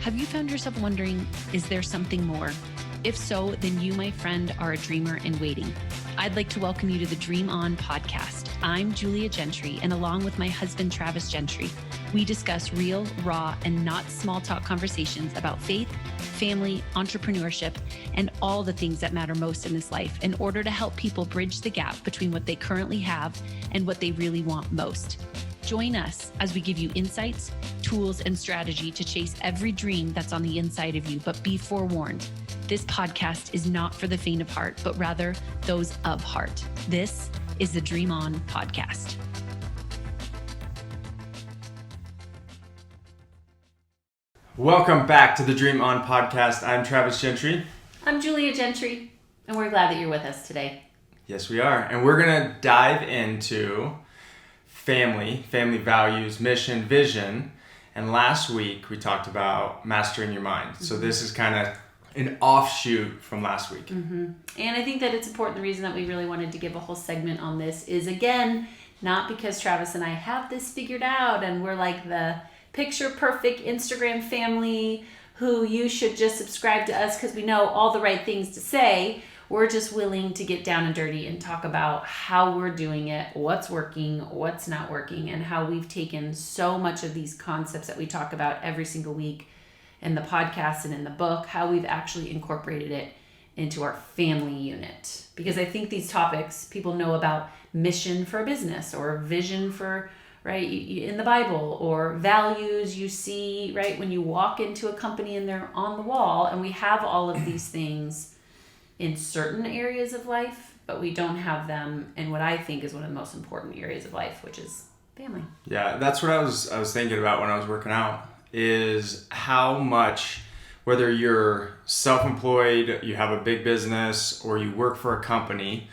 Have you found yourself wondering, is there something more? If so, then you, my friend, are a dreamer in waiting. I'd like to welcome you to the Dream On podcast. I'm Julia Gentry, and along with my husband, Travis Gentry, we discuss real, raw, and not small talk conversations about faith, family, entrepreneurship, and all the things that matter most in this life in order to help people bridge the gap between what they currently have and what they really want most. Join us as we give you insights, tools, and strategy to chase every dream that's on the inside of you, but be forewarned. This podcast is not for the faint of heart, but rather those of heart. This is the Dream On podcast. Welcome back to the Dream On podcast. I'm Travis Gentry. I'm Julia Gentry, and we're glad that you're with us today. Yes, we are. And we're going to dive into family values, mission, vision. And last week we talked about mastering your mind. So this is kind of an offshoot from last week. And I think that it's important. The reason that we really wanted to give a whole segment on this is, again, not because Travis and I have this figured out and we're like the picture perfect Instagram family who you should just subscribe to us because we know all the right things to say. We're just willing to get down and dirty and talk about how we're doing it, what's working, what's not working, and how we've taken so much of these concepts that we talk about every single week in the podcast and in the book, how we've actually incorporated it into our family unit. Because I think these topics, people know about mission for a business or vision for, right, in the Bible, or values you see, right, when you walk into a company and they're on the wall, and we have all of these things in certain areas of life, but we don't have them in what I think is one of the most important areas of life, which is family. Yeah, that's what I was thinking about when I was working out, is how much, whether you're self-employed, you have a big business, or you work for a company,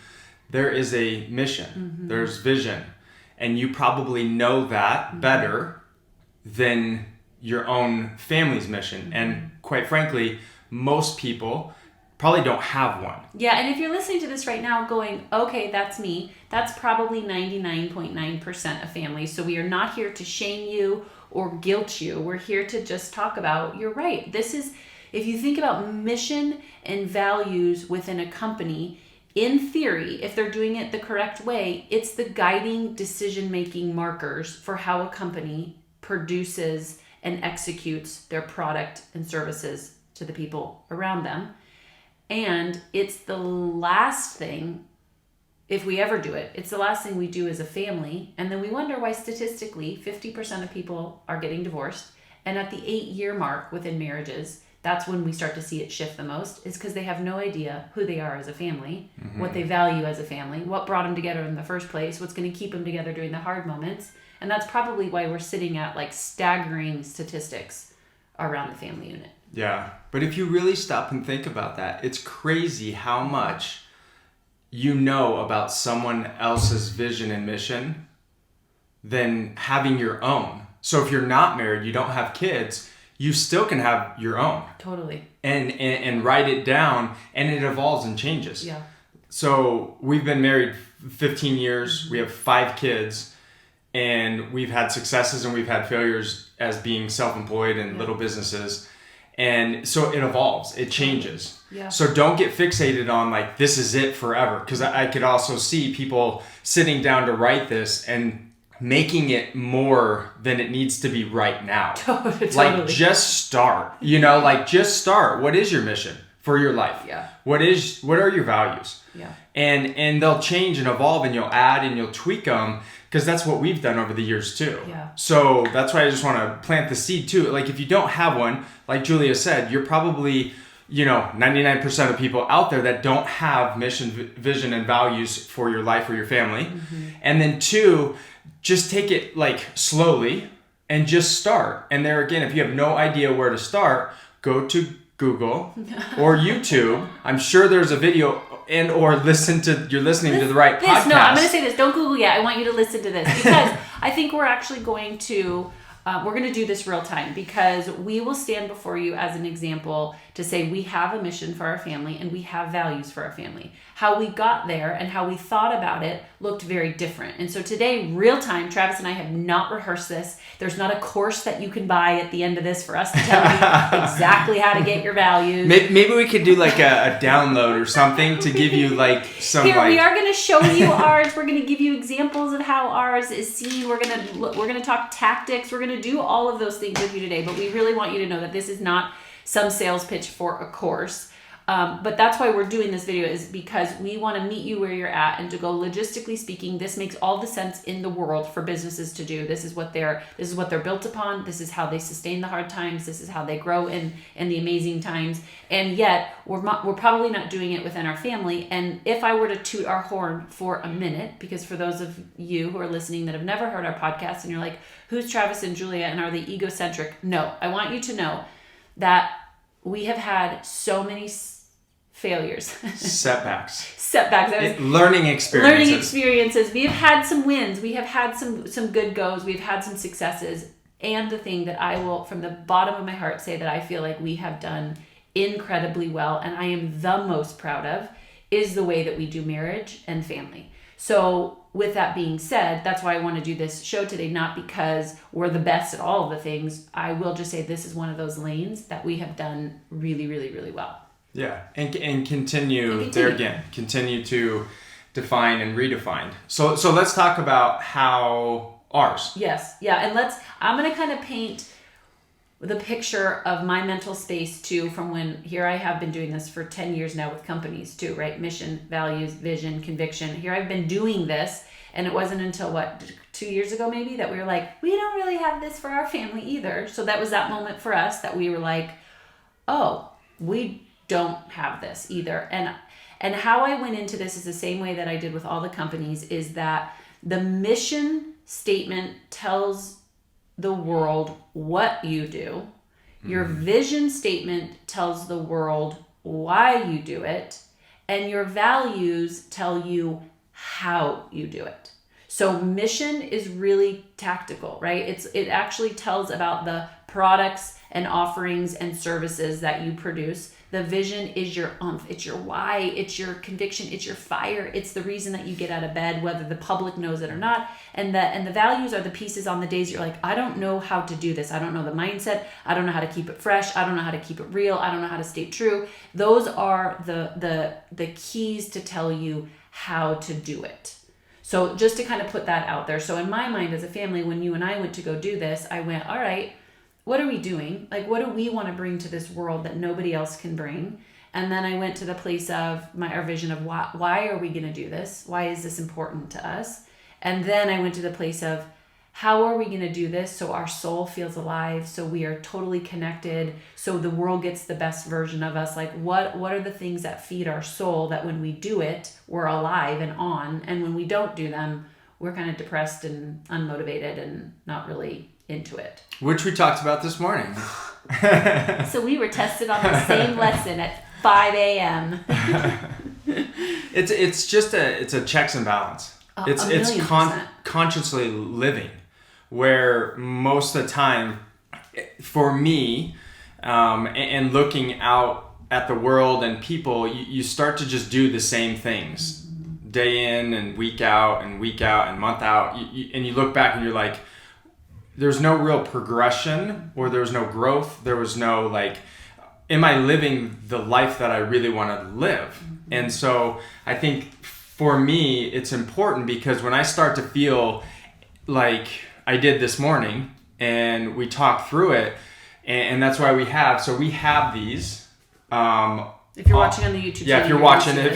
there is a mission, there's vision, and you probably know that better than your own family's mission. And quite frankly, most people probably don't have one. Yeah, and if you're listening to this right now going, okay, that's me, that's probably 99.9% of families. So we are not here to shame you or guilt you. We're here to just talk about, you're right. This is, if you think about mission and values within a company, in theory, if they're doing it the correct way, it's the guiding decision-making markers for how a company produces and executes their product and services to the people around them. And it's the last thing, if we ever do it, it's the last thing we do as a family. And then we wonder why statistically 50% of people are getting divorced. And at the 8-year mark within marriages, that's when we start to see it shift the most, is because they have no idea who they are as a family, what they value as a family, what brought them together in the first place, what's going to keep them together during the hard moments. And that's probably why we're sitting at like staggering statistics around the family unit. Yeah, but if you really stop and think about that, it's crazy how much you know about someone else's vision and mission than having your own. So if you're not married, you don't have kids, you still can have your own. Totally. And write it down, and it evolves and changes. Yeah. So we've been married 15 years, we have 5 kids, and we've had successes and we've had failures as being self-employed and little businesses. And so it evolves, it changes. Yeah. So don't get fixated on like, this is it forever. Because I could also see people sitting down to write this and making it more than it needs to be right now. Totally. Like just start, like just start. What is your mission for your life? Yeah. What are your values? Yeah. And they'll change and evolve, and you'll add and you'll tweak them, because that's what we've done over the years too. Yeah. So that's why I just want to plant the seed too. Like if you don't have one, like Julia said, you're probably, 99% of people out there that don't have mission, vision, and values for your life or your family. And then 2, just take it like slowly and just start. And there again, if you have no idea where to start, go to Google or YouTube. I'm sure there's a video, and or you're listening to the right podcast. No, I'm going to say this. Don't Google yet. I want you to listen to this, because I think we're actually going to we're going to do this real time because we will stand before you as an example to say we have a mission for our family and we have values for our family. How we got there and how we thought about it looked very different. And so today, real time, Travis and I have not rehearsed this. There's not a course that you can buy at the end of this for us to tell you exactly how to get your values. Maybe we could do like a download or something to give you like some. Here, we are going to show you ours. We're going to give you examples of how ours is seen. We're going to talk tactics. We're going to do all of those things with you today. But we really want you to know that this is not some sales pitch for a course. But that's why we're doing this video, is because we want to meet you where you're at and to go logistically speaking. This makes all the sense in the world for businesses to do. This is what they're built upon. This is how they sustain the hard times. This is how they grow in the amazing times. And yet we're probably not doing it within our family. And if I were to toot our horn for a minute, because for those of you who are listening that have never heard our podcast and you're like, who's Travis and Julia and are they egocentric? No, I want you to know that we have had so many failures. Setbacks. Learning experiences. We have had some wins. We have had some good goes. We've had some successes. And the thing that I will, from the bottom of my heart, say that I feel like we have done incredibly well and I am the most proud of is the way that we do marriage and family. So with that being said, that's why I want to do this show today, not because we're the best at all of the things. I will just say this is one of those lanes that we have done really, really, really well. Yeah, and continue there again. Continue to define and redefine. So let's talk about how ours. Yes, yeah, and I'm going to kind of paint the picture of my mental space too, from when here I have been doing this for 10 years now with companies too, right? Mission, values, vision, conviction. Here I've been doing this, and it wasn't until 2 years ago maybe that we were like, we don't really have this for our family either. So that was that moment for us that we were like, oh, we don't have this either. And how I went into this is the same way that I did with all the companies, is that the mission statement tells the world what you do. Your vision statement tells the world why you do it. And your values tell you how you do it. So mission is really tactical, right? It actually tells about the products and offerings and services that you produce. The vision is your it's your why, it's your conviction, it's your fire, it's the reason that you get out of bed, whether the public knows it or not. And the values are the pieces on the days you're like, I don't know how to do this. I don't know the mindset. I don't know how to keep it fresh. I don't know how to keep it real. I don't know how to stay true. Those are the keys to tell you how to do it. So just to kind of put that out there. So in my mind as a family, when you and I went to go do this, I went, all right, what are we doing? Like, what do we want to bring to this world that nobody else can bring? And then I went to the place of our vision of why are we going to do this? Why is this important to us? And then I went to the place of how are we going to do this so our soul feels alive, so we are totally connected, so the world gets the best version of us. Like, what are the things that feed our soul that when we do it, we're alive and on, and when we don't do them, we're kind of depressed and unmotivated and not really into it. Which we talked about this morning. So we were tested on the same lesson at 5 a.m. It's a checks and balance. It's consciously living, where most of the time, for me, and looking out at the world and people, you start to just do the same things day in and week out and month out. And you look back and you're like, there's no real progression, or there's no growth. There was no am I living the life that I really want to live? And so I think for me, it's important, because when I start to feel like I did this morning, and we talked through it, and that's why we have these. If you're watching on the YouTube channel. Yeah, if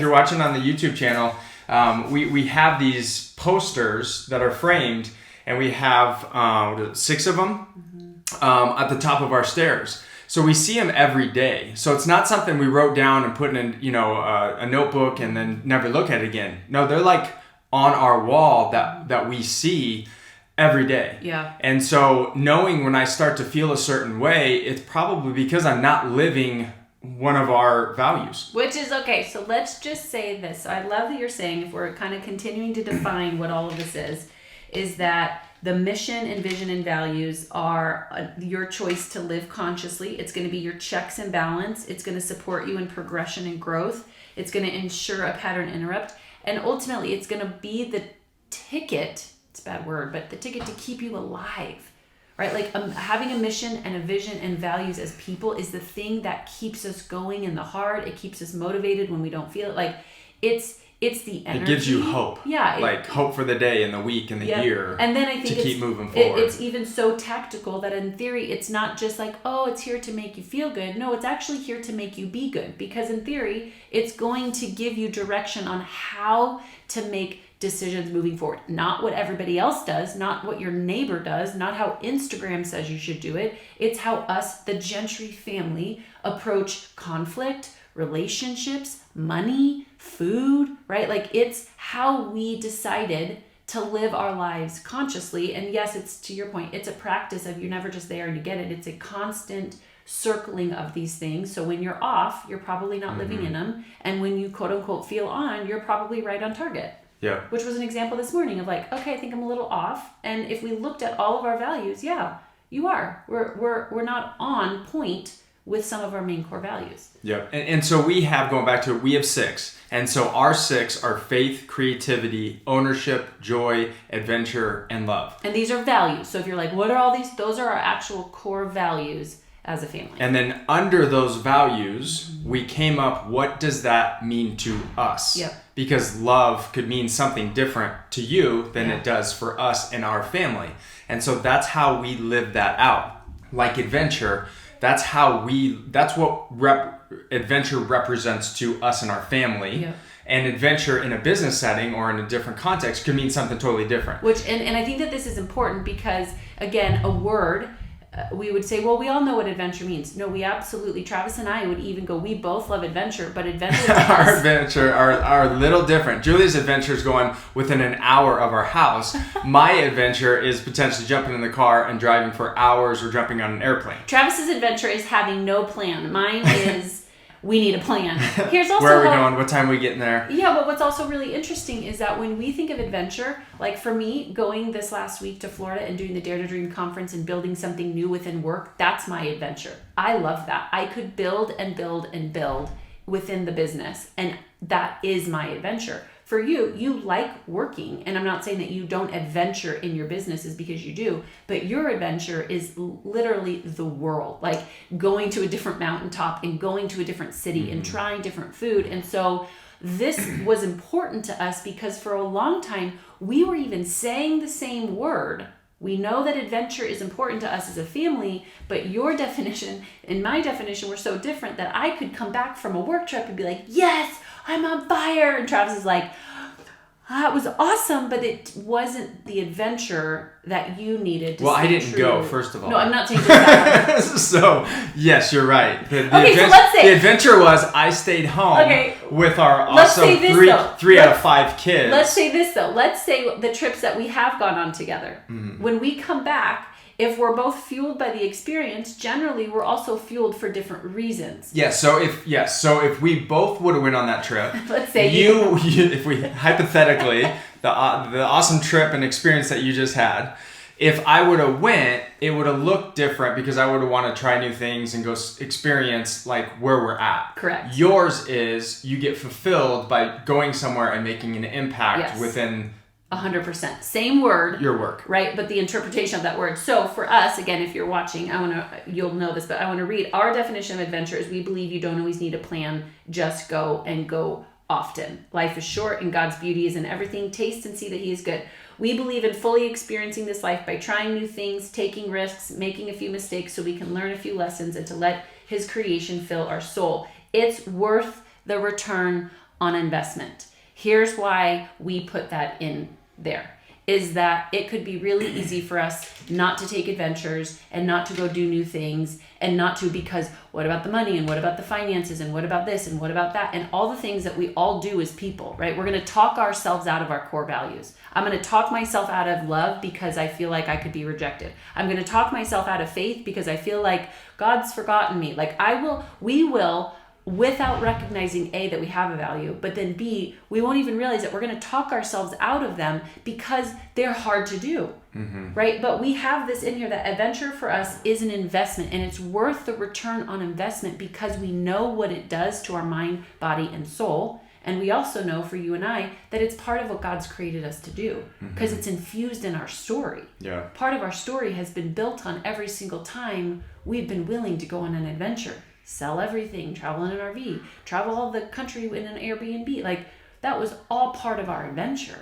you're watching on the YouTube channel, we have these posters that are framed, and we have 6 of them at the top of our stairs. So we see them every day. So it's not something we wrote down and put in, a notebook and then never look at it again. No, they're like on our wall that we see every day. Yeah. And so knowing when I start to feel a certain way, it's probably because I'm not living one of our values. Which is okay. So let's just say this. So I love that you're saying, if we're kind of continuing to define what all of this is that The mission and vision and values are your choice to live consciously. It's going to be your checks and balance. It's going to support you in progression and growth. It's going to ensure a pattern interrupt. And ultimately, it's going to be the ticket, it's a bad word, but the ticket to keep you alive, right? Like having a mission and a vision and values as people is the thing that keeps us going in the hard. It keeps us motivated when we don't feel it. Like it's the energy. It gives you hope. Yeah. Like hope for the day and the week and the year. And then I think to keep moving forward. It's even so tactical that in theory, it's not just like, oh, it's here to make you feel good. No, it's actually here to make you be good. Because in theory, it's going to give you direction on how to make decisions moving forward. Not what everybody else does, not what your neighbor does, not how Instagram says you should do it. It's how us, the Gentry family, approach conflict, relationships, money, food, right? Like it's how we decided to live our lives consciously. And yes, it's to your point, it's a practice of you're never just there and you get it. It's a constant circling of these things. So when you're off, you're probably not living in them. And when you quote unquote feel on, you're probably right on target. Yeah. Which was an example this morning of like, okay, I think I'm a little off. And if we looked at all of our values, yeah, you are. We're not on point with some of our main core values. Yep. And so we have, going back to it, we have 6. And so our 6 are faith, creativity, ownership, joy, adventure, and love. And these are values. So if you're like, what are all these? Those are our actual core values as a family. And then under those values, we came up, what does that mean to us? Yep. Because love could mean something different to you than it does for us and our family. And so that's how we live that out. Like adventure, that's what adventure represents to us and our family. Yep. And adventure in a business setting or in a different context could mean something totally different. Which, and I think that this is important because, again, a word, we would say, well, we all know what adventure means. No, we absolutely, Travis and I would even go, we both love adventure, but adventure our adventure are a little different. Julia's adventure is going within an hour of our house. My adventure is potentially jumping in the car and driving for hours or jumping on an airplane. Travis's adventure is having no plan. Mine is we need a plan. Here's also where are we going? What time are we getting there? Yeah, but what's also really interesting is that when we think of adventure, like for me, going this last week to Florida and doing the Dare to Dream conference and building something new within work, that's my adventure. I love that. I could build and build and build within the business, and that is my adventure. For you, you like working, and I'm not saying that you don't adventure in your businesses because you do, but your adventure is literally the world, like going to a different mountaintop and going to a different city and trying different food. And so this was important to us because for a long time, we were even saying the same word. We know that adventure is important to us as a family, but your definition and my definition were so different that I could come back from a work trip and be like, yes, I'm on fire. And Travis is like, it was awesome, but it wasn't the adventure that you needed to Well, I didn't true. go, first of all. No, I'm not saying that. So, yes, you're right. The let's say... The adventure was I stayed home with our awesome three out of 5 kids. Let's say this, though. Let's say the trips that we have gone on together. Mm-hmm. When we come back, if we're both fueled by the experience, generally we're also fueled for different reasons. So if we both would have went on that trip, let's say if we hypothetically the awesome trip and experience that you just had, if I would have went, it would have looked different because I would have wanted to try new things and go experience like where we're at. Correct. Yours is you get fulfilled by going somewhere and making an impact within 100%. Same word. Your work. Right? But the interpretation of that word. So for us, again, if you're watching, you'll know this, but I want to read our definition of adventure is we believe you don't always need a plan. Just go and go often. Life is short and God's beauty is in everything. Taste and see that He is good. We believe in fully experiencing this life by trying new things, taking risks, making a few mistakes so we can learn a few lessons and to let His creation fill our soul. It's worth the return on investment. Here's why we put that in there, is that it could be really easy for us not to take adventures and not to go do new things and not to, because what about the money and what about the finances and what about this and what about that and all the things that we all do as people, right? We're going to talk ourselves out of our core values. I'm going to talk myself out of love because I feel like I could be rejected. I'm going to talk myself out of faith because I feel like God's forgotten me. Like we will without recognizing A, that we have a value, but then B, we won't even realize that we're going to talk ourselves out of them because they're hard to do, right? But we have this in here that adventure for us is an investment, and it's worth the return on investment because we know what it does to our mind, body, and soul. And we also know, for you and I, that it's part of what God's created us to do because it's infused in our story. Yeah. Part of our story has been built on every single time we've been willing to go on an adventure. Sell everything, travel in an RV, travel all the country in an Airbnb. Like, that was all part of our adventure.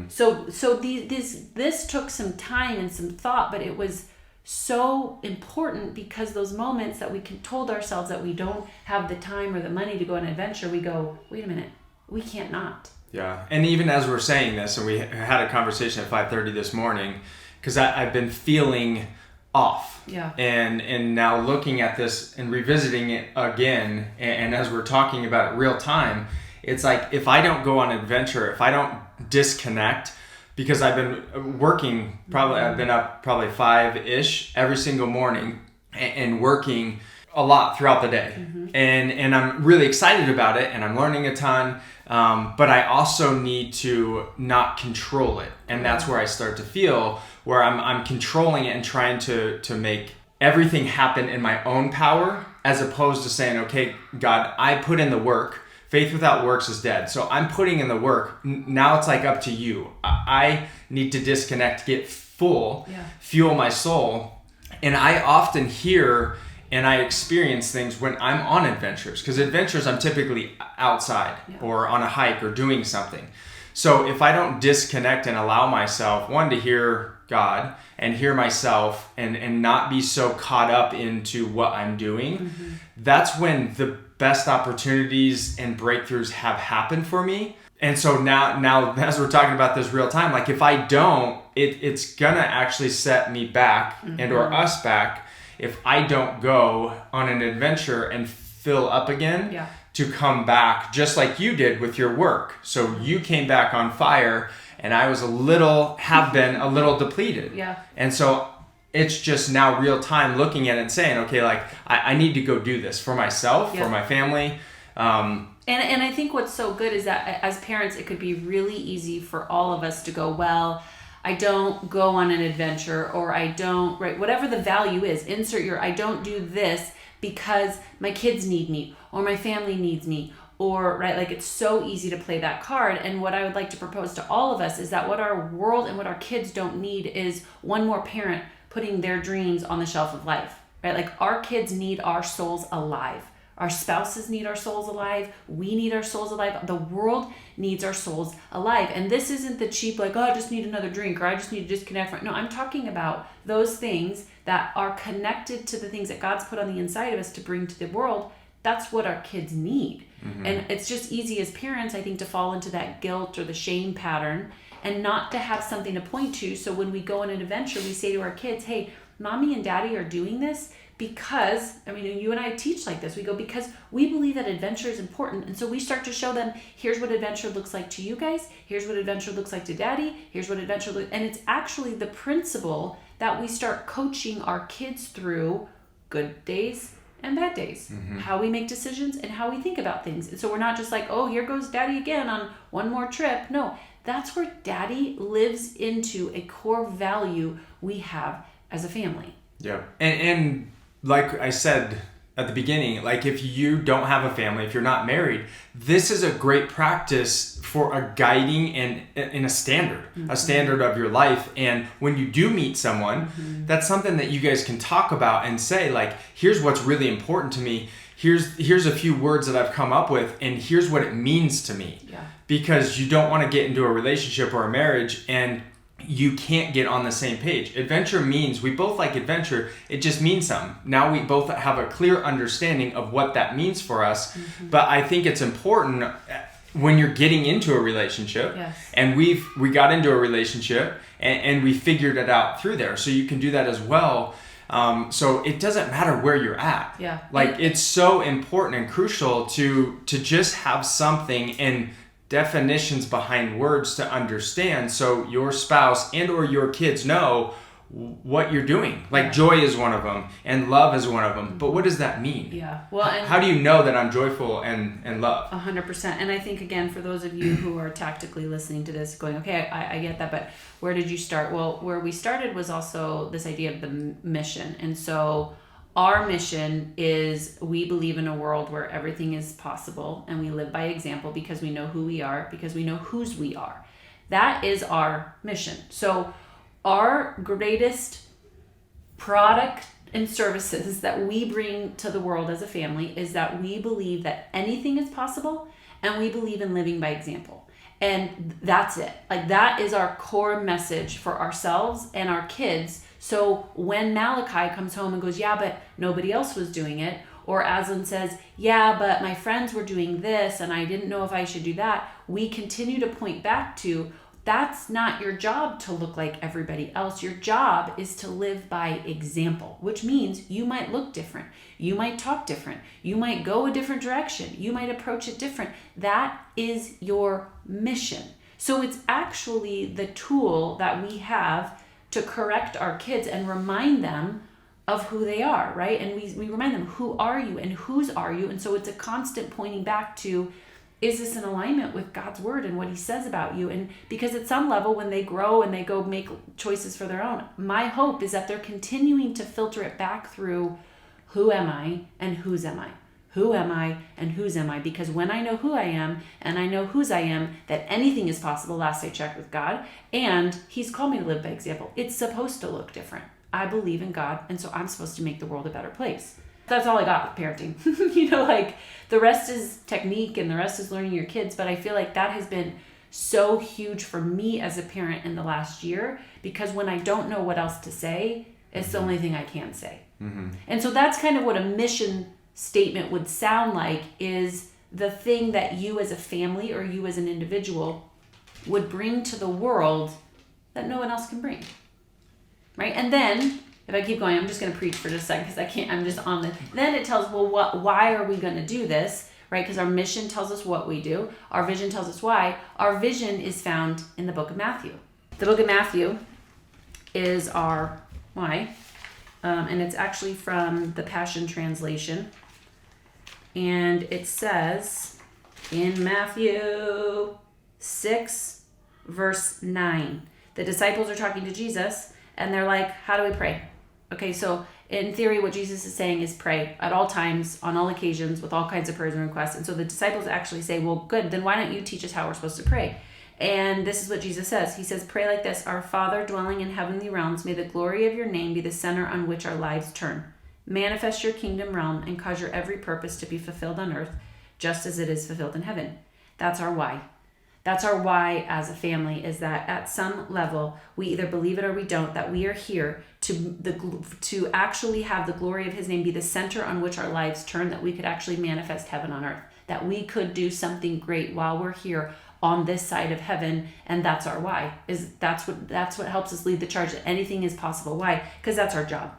So this took some time and some thought, but it was so important because those moments that we told ourselves that we don't have the time or the money to go on an adventure, we go, wait a minute, we can't not. Yeah. And even as we're saying this, and we had a conversation at 5:30 this morning, because I've been feeling off. Yeah. And now looking at this and revisiting it again, and as we're talking about it real time, it's like, if I don't go on adventure, if I don't disconnect, because I've been working, I've been up probably 5-ish every single morning and working a lot throughout the day. And I'm really excited about it, and I'm learning a ton. But I also need to not control it. And that's where I start to feel where I'm controlling it and trying to make everything happen in my own power, as opposed to saying, okay, God, I put in the work. Faith without works is dead. So I'm putting in the work. Now it's like up to you. I need to disconnect, get full, fuel my soul. And I often hear and I experience things when I'm on adventures, because adventures I'm typically outside or on a hike or doing something. So if I don't disconnect and allow myself, one, to hear God and hear myself and not be so caught up into what I'm doing, that's when the best opportunities and breakthroughs have happened for me. And so now as we're talking about this real time, like if I don't, it's gonna actually set me back and or us back if I don't go on an adventure and fill up again to come back, just like you did with your work. So you came back on fire, and I was have been a little depleted. Yeah. And so it's just now real time looking at it and saying, okay, like I need to go do this for myself, for my family. And I think what's so good is that as parents, it could be really easy for all of us to go, well, I don't go on an adventure, or I don't, right, whatever the value is, I don't do this because my kids need me, or my family needs me, or, right, like it's so easy to play that card. And what I would like to propose to all of us is that what our world and what our kids don't need is one more parent putting their dreams on the shelf of life, right? Like our kids need our souls alive. Our spouses need our souls alive. We need our souls alive. The world needs our souls alive. And this isn't the cheap, like, oh, I just need another drink, or I just need to disconnect from it. No, I'm talking about those things that are connected to the things that God's put on the inside of us to bring to the world. That's what our kids need. And it's just easy as parents, I think, to fall into that guilt or the shame pattern and not to have something to point to. So when we go on an adventure, we say to our kids, hey, mommy and daddy are doing this because, I mean, you and I teach like this. We go, because we believe that adventure is important. And so we start to show them, here's what adventure looks like to you guys. Here's what adventure looks like to daddy. Here's what adventure looks, and it's actually the principle that we start coaching our kids through good days and bad days, how we make decisions and how we think about things. And so we're not just like, oh, here goes daddy again on one more trip. No, that's where daddy lives into a core value we have as a family. Yeah. And like I said at the beginning, like if you don't have a family, if you're not married, this is a great practice for a guiding and in a standard of your life. And when you do meet someone, that's something that you guys can talk about and say, like, here's what's really important to me. Here's a few words that I've come up with, and here's what it means to me. Yeah. Because you don't want to get into a relationship or a marriage and you can't get on the same page. Adventure means, we both like adventure, it just means something. Now we both have a clear understanding of what that means for us. But I think it's important when you're getting into a relationship, and we got into a relationship and we figured it out through there. So you can do that as well. So it doesn't matter where you're at. Yeah. Like it's so important and crucial to just have something and definitions behind words to understand, so your spouse and or your kids know what you're doing. Like joy is one of them and love is one of them. But what does that mean? Yeah. Well, and how do you know that I'm joyful and love? 100%. And I think, again, for those of you who are tactically listening to this going, okay, I get that, but where did you start? Well, where we started was also this idea of the mission. And so our mission is, we believe in a world where everything is possible, and we live by example because we know who we are, because we know whose we are. That is our mission. So our greatest product and services that we bring to the world as a family is that we believe that anything is possible, and we believe in living by example. And that's it. Like, that is our core message for ourselves and our kids. So when Malachi comes home and goes, yeah, but nobody else was doing it, or Aslan says, yeah, but my friends were doing this and I didn't know if I should do that, we continue to point back to, that's not your job to look like everybody else. Your job is to live by example, which means you might look different. You might talk different. You might go a different direction. You might approach it different. That is your mission. So it's actually the tool that we have to correct our kids and remind them of who they are, right? And we remind them, who are you and whose are you? And so it's a constant pointing back to, is this in alignment with God's word and what he says about you? And because at some level, when they grow and they go make choices for their own, my hope is that they're continuing to filter it back through, who am I and whose am I? Who am I and whose am I? Because when I know who I am and I know whose I am, that anything is possible, last I checked with God, and he's called me to live by example. It's supposed to look different. I believe in God, and so I'm supposed to make the world a better place. That's all I got with parenting. Like, the rest is technique and the rest is learning your kids, but I feel like that has been so huge for me as a parent in the last year, because when I don't know what else to say, it's the only thing I can say. Mm-hmm. And so that's kind of what a mission statement would sound like, is the thing that you as a family or you as an individual would bring to the world that no one else can bring. Right? And then, if I keep going, I'm just going to preach for just a second because I can't, I'm just on the, then it tells, well, why are we going to do this? Right? Because our mission tells us what we do. Our vision tells us why. Our vision is found in the book of Matthew. The book of Matthew is our why. And it's actually from the Passion Translation. And it says in Matthew 6, verse 9, the disciples are talking to Jesus and they're like, how do we pray? Okay, so in theory, what Jesus is saying is pray at all times, on all occasions, with all kinds of prayers and requests. And so the disciples actually say, well, good, then why don't you teach us how we're supposed to pray? And this is what Jesus says. He says, pray like this: Our Father dwelling in heavenly realms, may the glory of your name be the center on which our lives turn. Manifest your kingdom realm and cause your every purpose to be fulfilled on earth, just as it is fulfilled in heaven. That's our why. That's our why as a family, is that at some level, we either believe it or we don't, that we are here to actually have the glory of his name be the center on which our lives turn, that we could actually manifest heaven on earth, that we could do something great while we're here on this side of heaven. And that's our why. That's what helps us lead the charge, that anything is possible. Why? Because that's our job.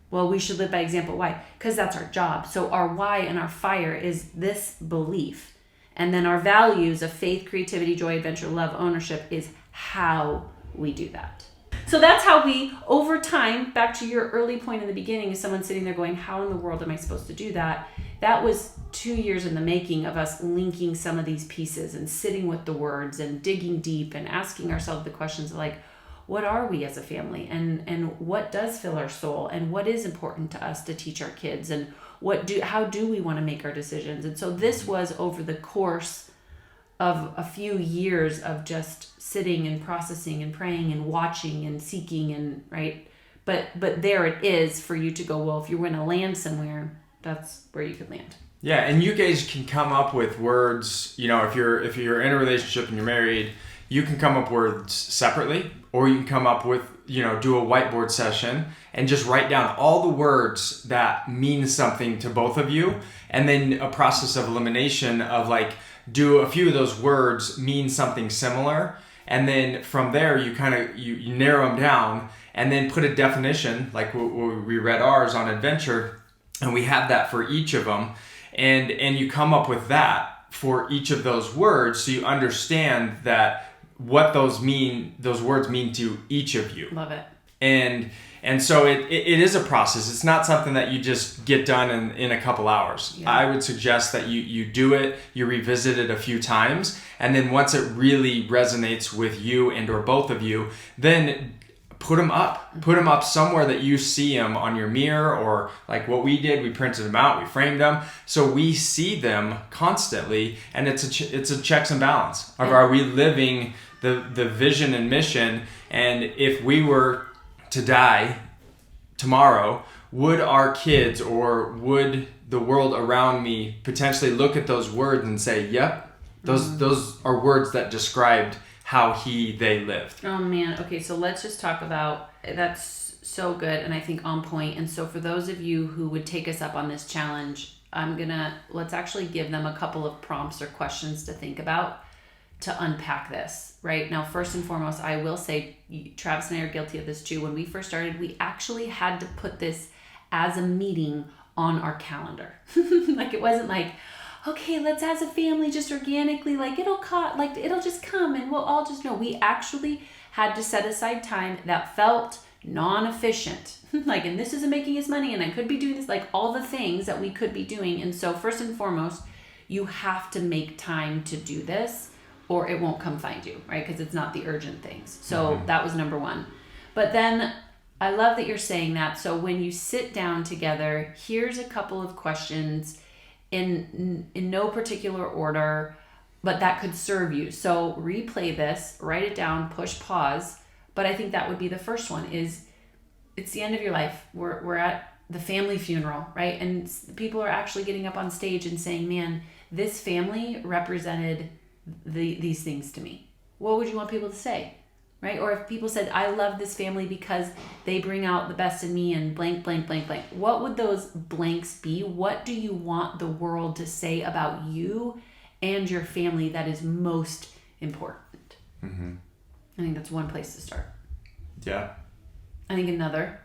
Well, we should live by example. Why? Because that's our job. So our why and our fire is this belief. And then our values of faith, creativity, joy, adventure, love, ownership is how we do that. So that's how we, over time, back to your early point in the beginning, is someone sitting there going, how in the world am I supposed to do that? That was 2 years in the making of us linking some of these pieces and sitting with the words and digging deep and asking ourselves the questions of, like, what are we as a family, and what does fill our soul, and what is important to us to teach our kids, and how do we want to make our decisions? And so this was over the course of a few years of just sitting and processing and praying and watching and seeking, and right. But there it is for you to go, well, if you're going to land somewhere, that's where you could land. Yeah, and you guys can come up with words, if you're in a relationship and you're married, you can come up with words separately, or you can come up with, do a whiteboard session and just write down all the words that mean something to both of you. And then a process of elimination of, like, do a few of those words mean something similar. And then from there, you kind of, you narrow them down and then put a definition, like we read ours on adventure, and we have that for each of them. And you come up with that for each of those words, so you understand that what those words mean to each of you. Love it. And so it is a process. It's not something that you just get done in a couple hours. Yeah. I would suggest that you do it, you revisit it a few times, and then once it really resonates with you and or both of you, then put them up. Put them up somewhere that you see them on your mirror, or like what we did, we printed them out, we framed them, so we see them constantly, and it's a checks and balance of are we living the vision and mission. And if we were to die tomorrow, would our kids or would the world around me potentially look at those words and say, yep, those are words that described how they lived? Oh man. Okay, so let's just talk about, that's so good and I think on point. And so for those of you who would take us up on this challenge, let's actually give them a couple of prompts or questions to think about to unpack this. Right now, first and foremost, I will say, Travis and I are guilty of this too. When we first started, we actually had to put this as a meeting on our calendar. Like it wasn't like, okay, let's as a family just organically, like it'll just come and we'll all just know. We actually had to set aside time that felt non-efficient. Like, and this isn't making us money and I could be doing this, like all the things that we could be doing. And so first and foremost, you have to make time to do this or it won't come find you, right? Because it's not the urgent things. So that was number one. But then I love that you're saying that. So when you sit down together, here's a couple of questions in no particular order, but that could serve you. So replay this, write it down, push pause. But I think that would be the first one is it's the end of your life. We're at the family funeral, right? And people are actually getting up on stage and saying, man, this family represented these things to me. What would you want people to say? Right? Or if people said, I love this family because they bring out the best in me and blank, blank, blank, blank. What would those blanks be? What do you want the world to say about you and your family that is most important? I think that's one place to start. Yeah. I think another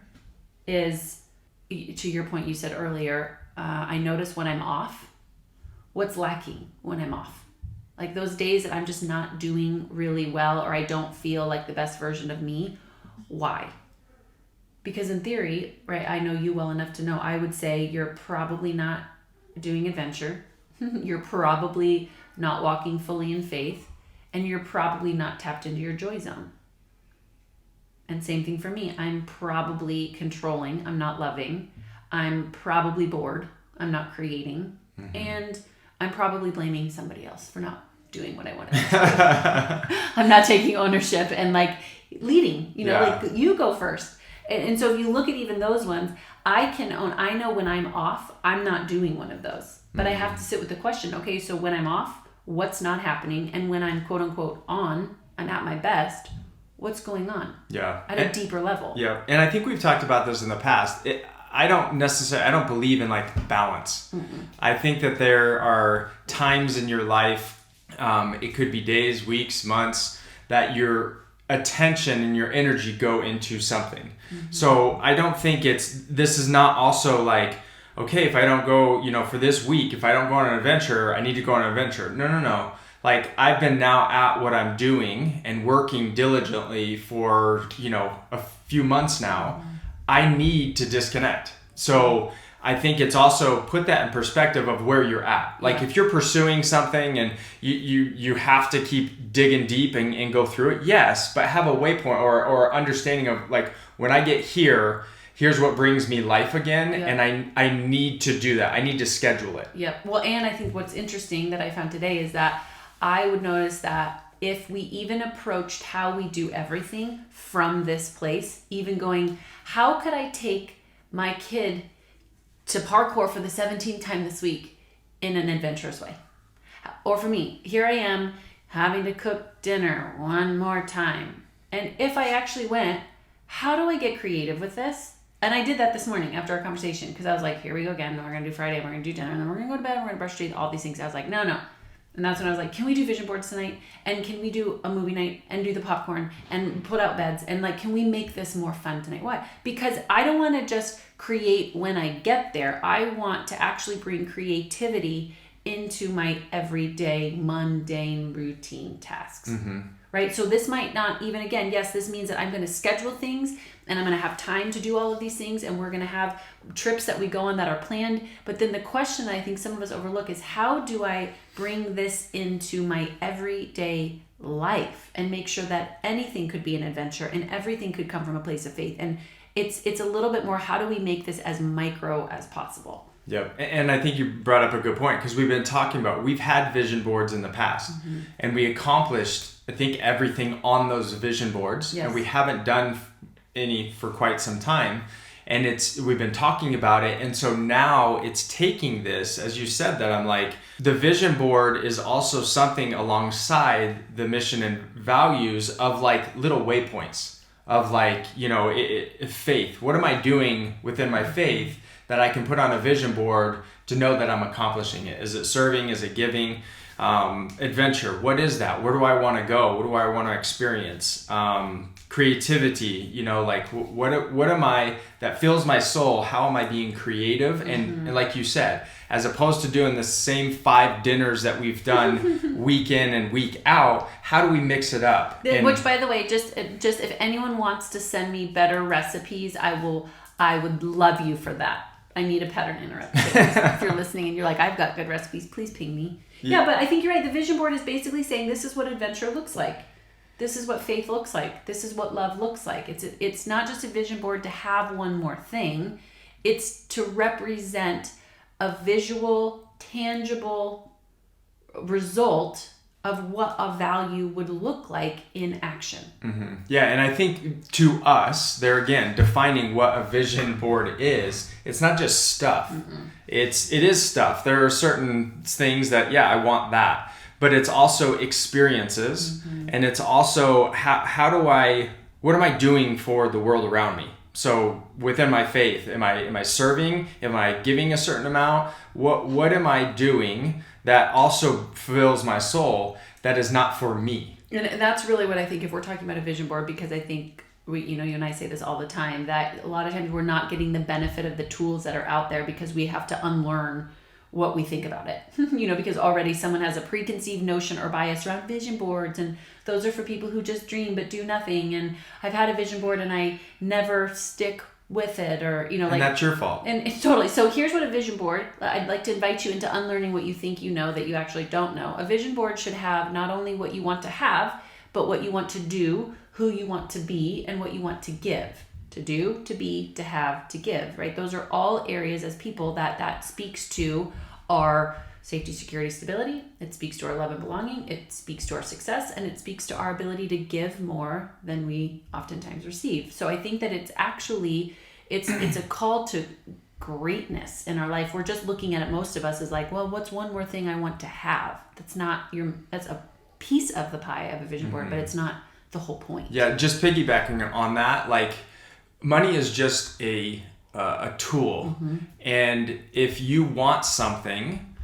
is, to your point you said earlier, I notice when I'm off, what's lacking when I'm off? Like those days that I'm just not doing really well or I don't feel like the best version of me. Why? Because in theory, right, I know you well enough to know, I would say you're probably not doing adventure. You're probably not walking fully in faith. And you're probably not tapped into your joy zone. And same thing for me. I'm probably controlling. I'm not loving. I'm probably bored. I'm not creating. And I'm probably blaming somebody else for not doing what I wanted to do. I'm not taking ownership and like leading, like you go first. And so if you look at even those ones, I know when I'm off, I'm not doing one of those. But I have to sit with the question, okay, so when I'm off, what's not happening? And when I'm quote unquote on, I'm at my best, what's going on? Yeah. At a deeper level. Yeah. And I think we've talked about this in the past. I don't believe in like balance. I think that there are times in your life, it could be days, weeks, months, that your attention and your energy go into something. So I don't think this is not also like, okay, if I don't go, for this week, if I don't go on an adventure, I need to go on an adventure. No. Like I've been now at what I'm doing and working diligently for, a few months now. I need to disconnect. So I think it's also put that in perspective of where you're at. Like if you're pursuing something and you have to keep digging deep and go through it, yes, but have a waypoint or understanding of like, when I get here, here's what brings me life again. Yep. And I need to do that. I need to schedule it. Yep. Well, and I think what's interesting that I found today is that I would notice that if we even approached how we do everything from this place, even going, how could I take my kid to parkour for the 17th time this week in an adventurous way? Or for me, here I am having to cook dinner one more time. And if I actually went, how do I get creative with this? And I did that this morning after our conversation because I was like, here we go again. We're going to do Friday. We're going to do dinner. And then we're going to go to bed. We're going to brush teeth, all these things. I was like, no. And that's when I was like, can we do vision boards tonight? And can we do a movie night and do the popcorn and put out beds? And like, can we make this more fun tonight? Why? Because I don't want to just create when I get there. I want to actually bring creativity into my everyday mundane routine tasks. Right? So this might not even, again, yes, this means that I'm going to schedule things and I'm going to have time to do all of these things, and we're going to have trips that we go on that are planned. But then the question that I think some of us overlook is, how do I bring this into my everyday life and make sure that anything could be an adventure and everything could come from a place of faith? And it's a little bit more, how do we make this as micro as possible? Yep. And I think you brought up a good point, because we've been talking about, we've had vision boards in the past and we accomplished, I think, everything on those vision boards. Yes. And we haven't done any for quite some time. And we've been talking about it. And so now it's taking this, as you said, that I'm like, the vision board is also something alongside the mission and values of like little waypoints of like, faith. What am I doing within my faith that I can put on a vision board to know that I'm accomplishing it? Is it serving? Is it giving? Adventure. What is that? Where do I want to go? What do I want to experience? Creativity, like what am I that fills my soul? How am I being creative? And like you said, as opposed to doing the same 5 dinners that we've done week in and week out, how do we mix it up? Which, by the way, just if anyone wants to send me better recipes, I would love you for that. I need a pattern interrupt. If you're listening and you're like, I've got good recipes, please ping me. Yeah, but I think you're right. The vision board is basically saying, this is what adventure looks like. This is what faith looks like. This is what love looks like. It's not just a vision board to have one more thing. It's to represent a visual, tangible result of what a value would look like in action. Yeah, and I think to us, there again, defining what a vision board is, it's not just stuff. It is stuff. There are certain things that, I want that. But it's also experiences, and it's also what am I doing for the world around me? So within my faith, am I serving? Am I giving a certain amount? What am I doing that also fills my soul that is not for me? And that's really what I think if we're talking about a vision board, because I think you and I say this all the time, that a lot of times we're not getting the benefit of the tools that are out there because we have to unlearn what we think about it, because already someone has a preconceived notion or bias around vision boards, and those are for people who just dream but do nothing. And I've had a vision board and I never stick with it, or and that's your fault. And it's totally. So here's what a vision board. I'd like to invite you into unlearning what you think you know that you actually don't know. A vision board should have not only what you want to have, but what you want to do, who you want to be, and what you want to give. To do, to be, to have, to give, right? Those are all areas as people that speaks to our safety, security, stability. It speaks to our love and belonging. It speaks to our success, and it speaks to our ability to give more than we oftentimes receive. So I think that it's actually, it's a call to greatness in our life. We're just looking at it, most of us, as like, well, what's one more thing I want to have? That's a piece of the pie of a vision board, but it's not the whole point. Yeah, just piggybacking on that, like, money is just a tool. And if you want something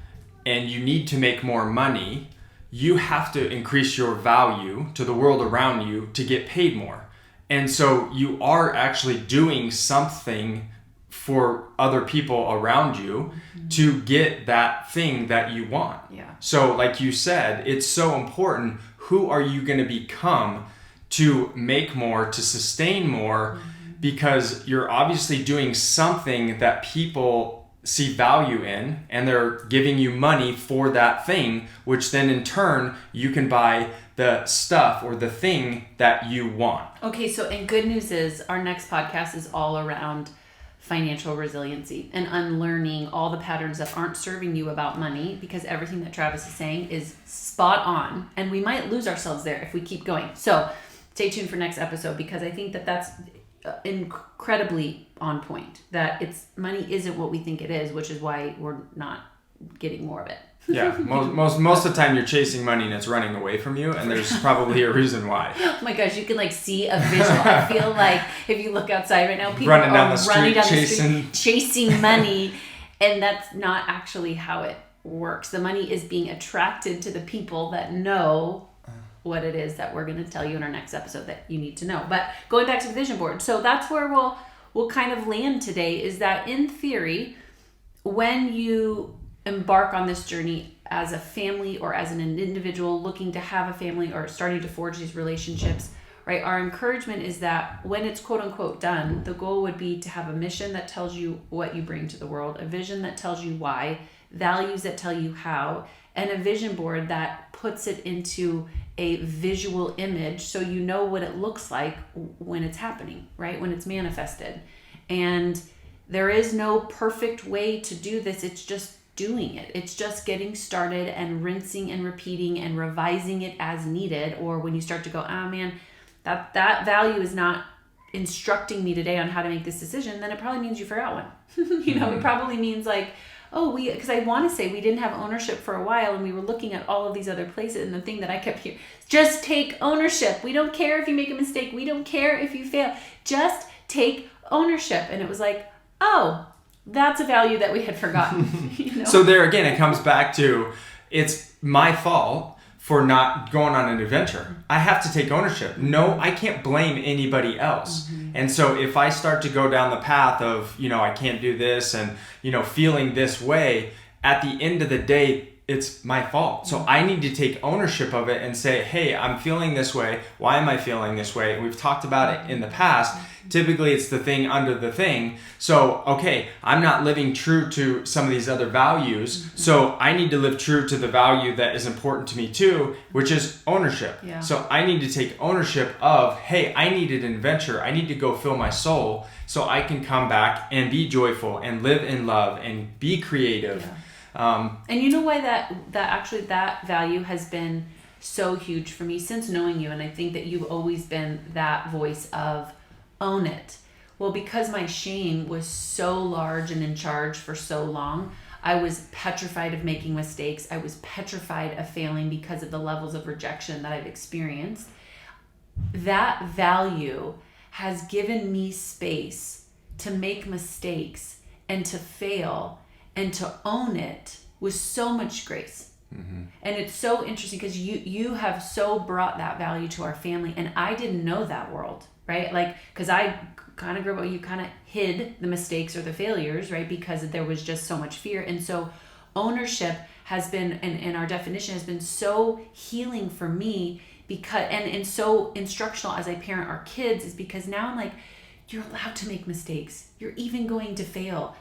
and you need to make more money, you have to increase your value to the world around you to get paid more. And so you are actually doing something for other people around you to get that thing that you want. Yeah. So like you said, it's so important. Who are you going to become to make more, to sustain more? Because you're obviously doing something that people see value in, and they're giving you money for that thing, which then in turn you can buy the stuff or the thing that you want. Okay, so and good news is our next podcast is all around financial resiliency and unlearning all the patterns that aren't serving you about money, because everything that Travis is saying is spot on, and we might lose ourselves there if we keep going. So stay tuned for next episode, because I think that that's incredibly on point, that money isn't what we think it is, which is why we're not getting more of it. Yeah, most of the time you're chasing money and it's running away from you, and there's probably a reason why. Oh my gosh, you can like see a visual. I feel like if you look outside right now, people running down the street chasing money, and that's not actually how it works. The money is being attracted to the people that know what it is that we're going to tell you in our next episode that you need to know. But going back to the vision board, so that's where we'll kind of land today, is that in theory, when you embark on this journey as a family or as an individual looking to have a family or starting to forge these relationships, right? Our encouragement is that when it's quote unquote done, the goal would be to have a mission that tells you what you bring to the world, a vision that tells you why, values that tell you how, and a vision board that puts it into a visual image so you know what it looks like when it's happening, right? When it's manifested. And there is no perfect way to do this. It's just doing it. It's just getting started and rinsing and repeating and revising it as needed. Or when you start to go, oh man, that value is not instructing me today on how to make this decision, then it probably means you forgot one. It probably means like, because I want to say we didn't have ownership for a while and we were looking at all of these other places, and the thing that I kept hearing, just take ownership. We don't care if you make a mistake. We don't care if you fail. Just take ownership. And it was like, oh, that's a value that we had forgotten. So there again, it comes back to, it's my fault for not going on an adventure. I have to take ownership. No, I can't blame anybody else. And so if I start to go down the path of, I can't do this and, feeling this way, at the end of the day, it's my fault. So I need to take ownership of it and say, hey, I'm feeling this way. Why am I feeling this way? And we've talked about it in the past. Typically, it's the thing under the thing. So, okay, I'm not living true to some of these other values. So I need to live true to the value that is important to me too, which is ownership. Yeah. So I need to take ownership of, hey, I need an adventure. I need to go fill my soul so I can come back and be joyful and live in love and be creative. Yeah. And you know why that value has been so huge for me since knowing you, and I think that you've always been that voice of own it. Well, because my shame was so large and in charge for so long, I was petrified of making mistakes. I was petrified of failing because of the levels of rejection that I've experienced. That value has given me space to make mistakes and to fail and to own it with so much grace. And it's so interesting because you have so brought that value to our family, and I didn't know that world, right? Like, because I kind of grew up, you kind of hid the mistakes or the failures, right? Because there was just so much fear. And so ownership has been, and our definition has been so healing for me because, and so instructional as I parent our kids, is because now I'm like, you're allowed to make mistakes. You're even going to fail.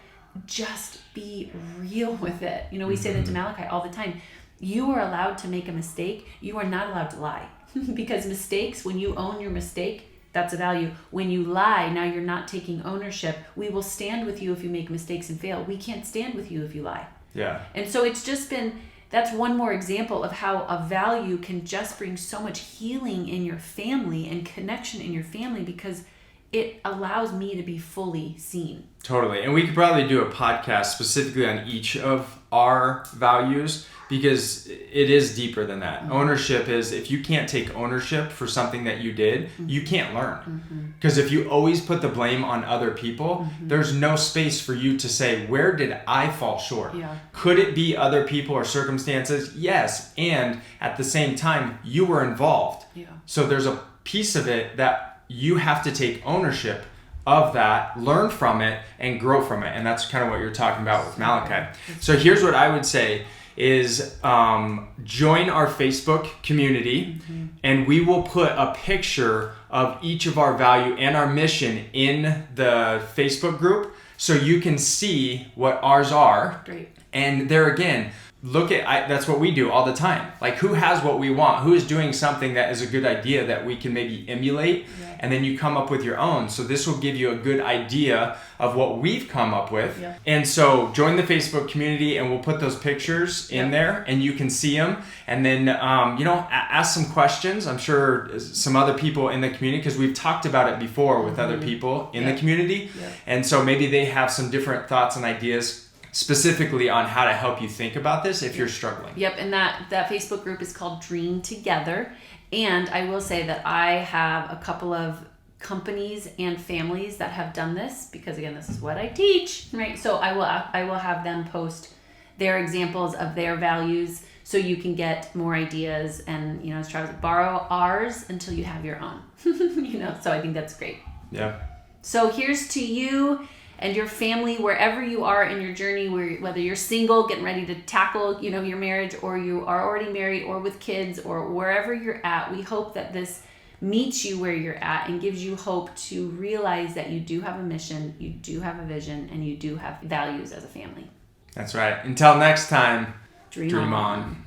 Just be real with it. We say that to Malachi all the time. You are allowed to make a mistake. You are not allowed to lie. Because mistakes, when you own your mistake, that's a value. When you lie, now you're not taking ownership. We will stand with you if you make mistakes and fail. We can't stand with you if you lie. Yeah. And so it's just been, that's one more example of how a value can just bring so much healing in your family and connection in your family, because it allows me to be fully seen. Totally. And we could probably do a podcast specifically on each of our values, because it is deeper than that. Ownership is, if you can't take ownership for something that you did, you can't learn. Because if you always put the blame on other people, there's no space for you to say, where did I fall short? Yeah. Could it be other people or circumstances? Yes. And at the same time, you were involved. Yeah. So there's a piece of it that you have to take ownership of that, learn from it, and grow from it. And that's kind of what you're talking about with Malachi. So here's what I would say is join our Facebook community, and we will put a picture of each of our value and our mission in the Facebook group so you can see what ours are. Great. And there again, that's what we do all the time. Like, who has what we want? Who is doing something that is a good idea that we can maybe emulate? Yeah. And then you come up with your own. So this will give you a good idea of what we've come up with. Yeah. And so join the Facebook community, and we'll put those pictures in there, and you can see them. And then, ask some questions. I'm sure some other people in the community, because we've talked about it before with other people in the community. Yeah. And so maybe they have some different thoughts and ideas specifically on how to help you think about this if you're struggling. Yep, and that Facebook group is called Dream Together. And I will say that I have a couple of companies and families that have done this, because again, this is what I teach, right? So I will have them post their examples of their values so you can get more ideas, and as Travis, borrow ours until you have your own. So I think that's great. Yeah. So here's to you and your family, wherever you are in your journey, whether you're single, getting ready to tackle, your marriage, or you are already married or with kids, or wherever you're at, we hope that this meets you where you're at and gives you hope to realize that you do have a mission, you do have a vision, and you do have values as a family. That's right. Until next time, Dream on.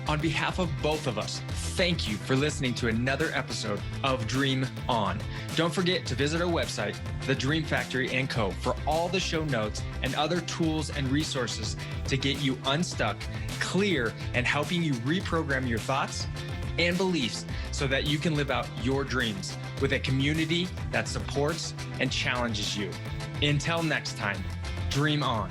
On behalf of both of us, thank you for listening to another episode of Dream On. Don't forget to visit our website, The Dream Factory & Co., for all the show notes and other tools and resources to get you unstuck, clear, and helping you reprogram your thoughts and beliefs so that you can live out your dreams with a community that supports and challenges you. Until next time, dream on.